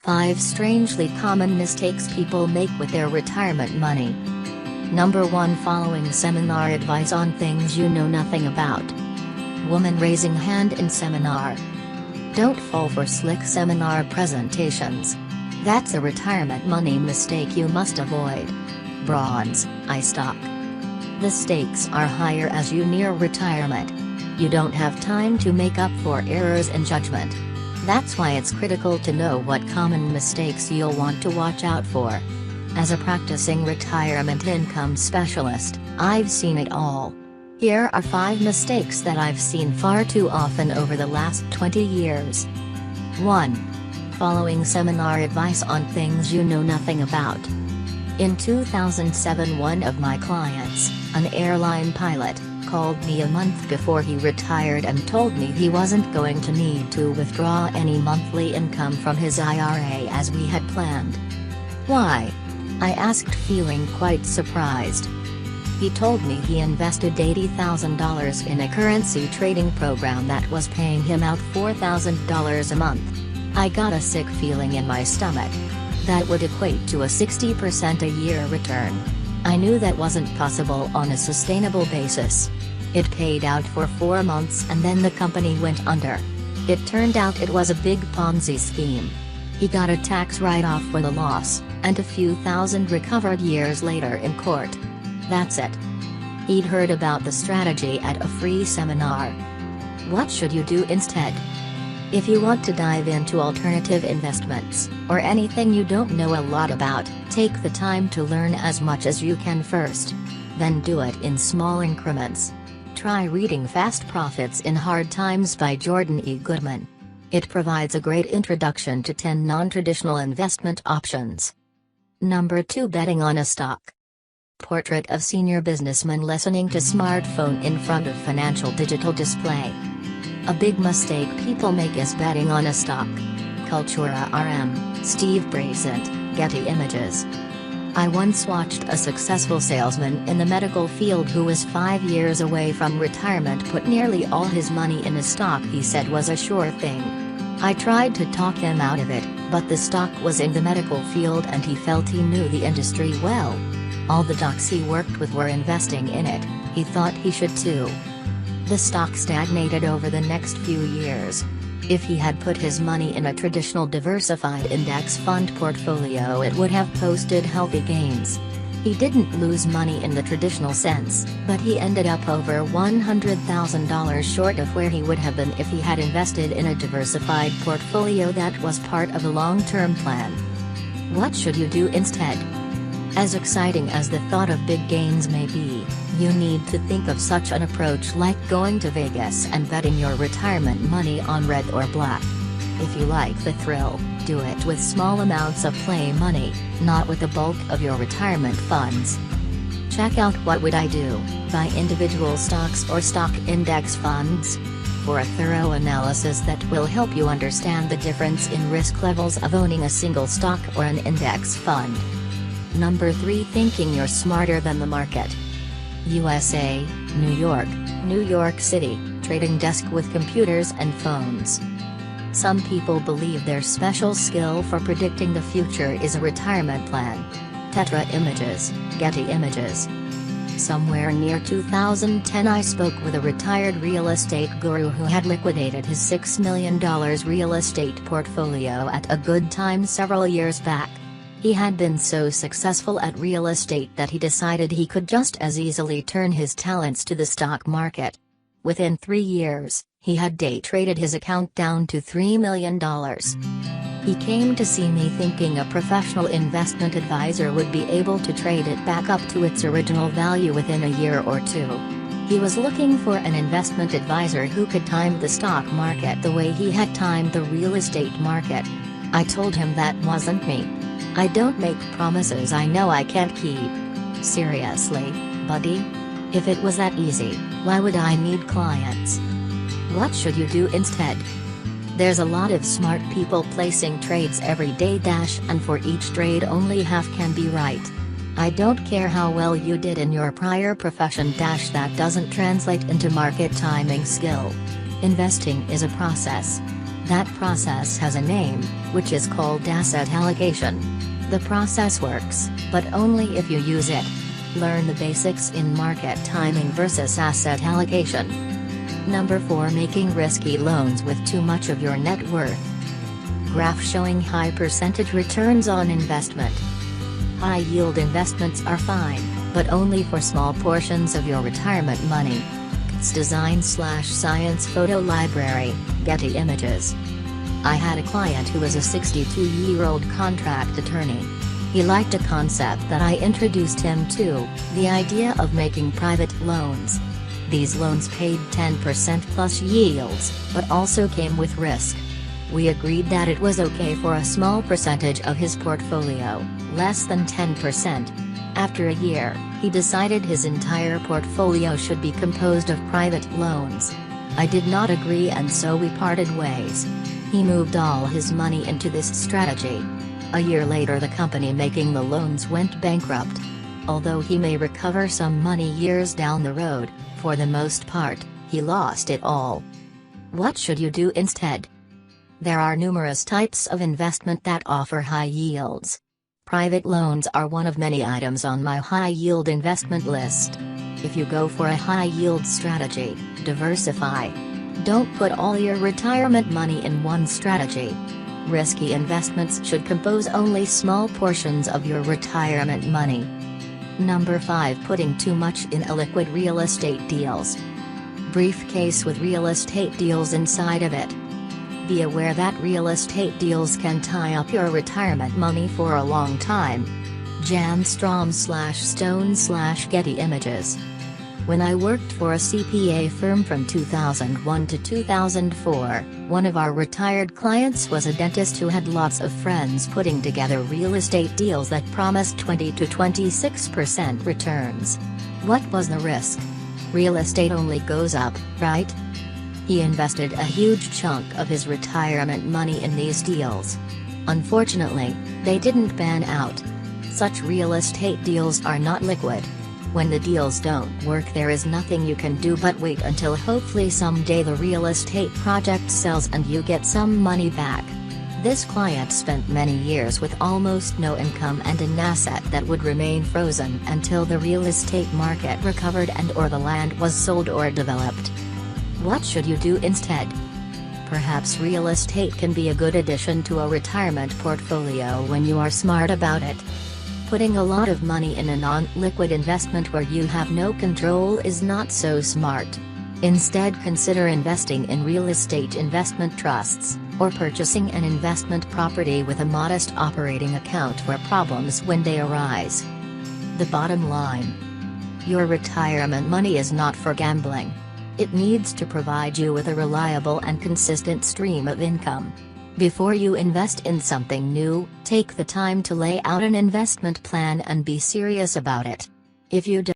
5 strangely common mistakes people make with their retirement money. Number 1. Following seminar advice on things you know nothing about. Woman raising hand in seminar. Don't fall for slick seminar presentations. That's a retirement money mistake you must avoid. Bronze, I stock. The stakes are higher as you near retirement. You don't have time to make up for errors in judgment. That's why it's critical to know what common mistakes you'll want to watch out for. As a practicing retirement income specialist, I've seen it all. Here are 5 mistakes that I've seen far too often over the last 20 years. 1. Following seminar advice on things you know nothing about. In 2007, one of my clients, an airline pilot, called me a month before he retired and told me he wasn't going to need to withdraw any monthly income from his IRA as we had planned. Why? I asked, feeling quite surprised. He told me he invested $80,000 in a currency trading program that was paying him out $4,000 a month. I got a sick feeling in my stomach. That would equate to a 60% a year return. I knew that wasn't possible on a sustainable basis. It paid out for 4 months and then the company went under. It turned out it was a big Ponzi scheme. He got a tax write-off for the loss, and a few thousand recovered years later in court. That's it. He'd heard about the strategy at a free seminar. What should you do instead? If you want to dive into alternative investments, or anything you don't know a lot about, take the time to learn as much as you can first. Then do it in small increments. Try reading Fast Profits in Hard Times by Jordan E Goodman. It provides a great introduction to 10 non-traditional investment options. Number 2. Betting on a stock. Portrait of senior businessman listening to smartphone in front of financial digital display. A big mistake people make is betting on a stock. Cultura RM, Steve Bracent, Getty Images. I once watched a successful salesman in the medical field who was 5 years away from retirement put nearly all his money in a stock he said was a sure thing. I tried to talk him out of it, but the stock was in the medical field and he felt he knew the industry well. All the docs he worked with were investing in it, he thought he should too. The stock stagnated over the next few years. If he had put his money in a traditional diversified index fund portfolio, it would have posted healthy gains. He didn't lose money in the traditional sense, but he ended up over $100,000 short of where he would have been if he had invested in a diversified portfolio that was part of a long-term plan. What should you do instead? As exciting as the thought of big gains may be, you need to think of such an approach like going to Vegas and betting your retirement money on red or black. If you like the thrill, do it with small amounts of play money, not with the bulk of your retirement funds. Check out What Would I Do? By individual stocks or stock index funds, for a thorough analysis that will help you understand the difference in risk levels of owning a single stock or an index fund. Number 3. Thinking you're smarter than the market. USA, New York City, trading desk with computers and phones. Some people believe their special skill for predicting the future is a retirement plan. Tetra Images, Getty Images. Somewhere near 2010 I spoke with a retired real estate guru who had liquidated his $6 million real estate portfolio at a good time several years back. He had been so successful at real estate that he decided he could just as easily turn his talents to the stock market. Within 3 years, he had day traded his account down to $3 million. He came to see me thinking a professional investment advisor would be able to trade it back up to its original value within a year or two. He was looking for an investment advisor who could time the stock market the way he had timed the real estate market. I told him that wasn't me. I don't make promises I know I can't keep. Seriously, buddy? If it was that easy, why would I need clients? What should you do instead? There's a lot of smart people placing trades every day and for each trade only half can be right. I don't care how well you did in your prior profession that doesn't translate into market timing skill. Investing is a process. That process has a name, which is called asset allocation. The process works, but only if you use it. Learn the basics in market timing versus asset allocation. Number 4. Making risky loans with too much of your net worth. Graph showing high percentage returns on investment. High-yield investments are fine, but only for small portions of your retirement money. It's Design/Science Photo Library, Getty Images. I had a client who was a 62-year-old contract attorney. He liked a concept that I introduced him to, the idea of making private loans. These loans paid 10% plus yields, but also came with risk. We agreed that it was okay for a small percentage of his portfolio, less than 10%. After a year, he decided his entire portfolio should be composed of private loans. I did not agree, and so we parted ways. He moved all his money into this strategy. A year later, the company making the loans went bankrupt. Although he may recover some money years down the road, for the most part, he lost it all. What should you do instead? There are numerous types of investment that offer high yields. Private loans are one of many items on my high-yield investment list. If you go for a high-yield strategy, diversify. Don't put all your retirement money in one strategy. Risky investments should compose only small portions of your retirement money. Number 5. Putting too much in illiquid real estate deals. Briefcase with real estate deals inside of it. Be aware that real estate deals can tie up your retirement money for a long time. Jan Strom/Stone/Getty Images. When I worked for a CPA firm from 2001 to 2004, one of our retired clients was a dentist who had lots of friends putting together real estate deals that promised 20 to 26% returns. What was the risk? Real estate only goes up, right? He invested a huge chunk of his retirement money in these deals. Unfortunately, they didn't pan out. Such real estate deals are not liquid. When the deals don't work, there is nothing you can do but wait until hopefully someday the real estate project sells and you get some money back. This client spent many years with almost no income and an asset that would remain frozen until the real estate market recovered and/or the land was sold or developed. What should you do instead? Perhaps real estate can be a good addition to a retirement portfolio when you are smart about it. Putting a lot of money in a non-liquid investment where you have no control is not so smart. Instead, consider investing in real estate investment trusts, or purchasing an investment property with a modest operating account for problems when they arise. The bottom line: your retirement money is not for gambling. It needs to provide you with a reliable and consistent stream of income. Before you invest in something new, take the time to lay out an investment plan and be serious about it. If you